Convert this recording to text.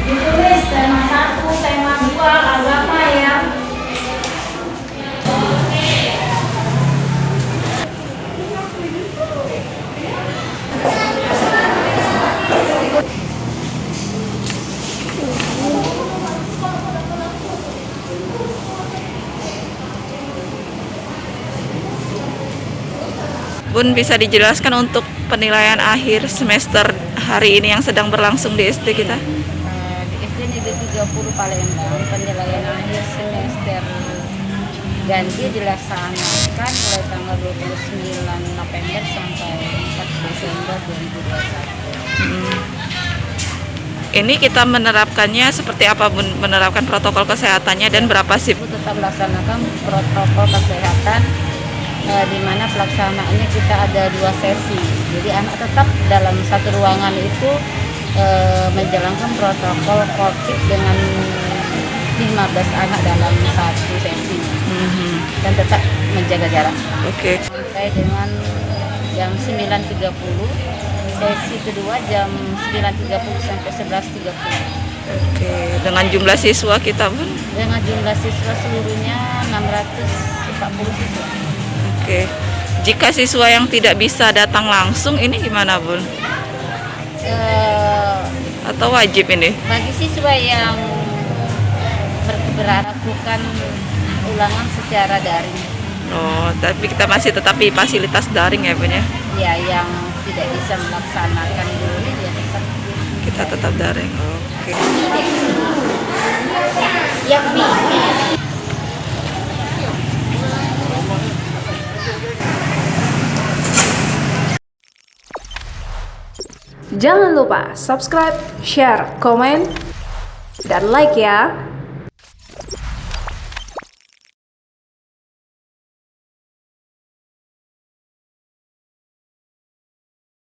Ditulis tema 1, tema 2, agama ya. Bun, bisa dijelaskan untuk penilaian akhir semester hari ini yang sedang berlangsung di SD kita? Di SD Negeri 30 Palembang, penilaian akhir semester ganjil dilaksanakan mulai tanggal 29 November sampai 4 Desember 2021. Ini kita menerapkannya seperti apa, Bun? Menerapkan protokol kesehatannya dan berapa sih? Tetap melaksanakan protokol kesehatan, di mana pelaksanaannya kita ada 2 sesi. Jadi anak tetap dalam satu ruangan itu menjalankan protokol COVID dengan 15 anak dalam satu sesi, dan tetap menjaga jarak. Oke. Sampai dengan jam 9.30, sesi kedua jam 9.30 sampai 11.30. Oke. Dengan jumlah siswa kita, Bun? Dengan jumlah siswa seluruhnya 640 siswa. Oke. Jika siswa yang tidak bisa datang langsung, ini gimana, Bun? Atau wajib ini? Bagi siswa yang melakukan ulangan secara daring, Oh, tapi kita masih tetap di fasilitas daring ya, Bun ya? ya yang tidak bisa melaksanakan dulu ya tetap Kita tetap daring. Oke. yakni Jangan lupa subscribe, share, komen, dan like ya.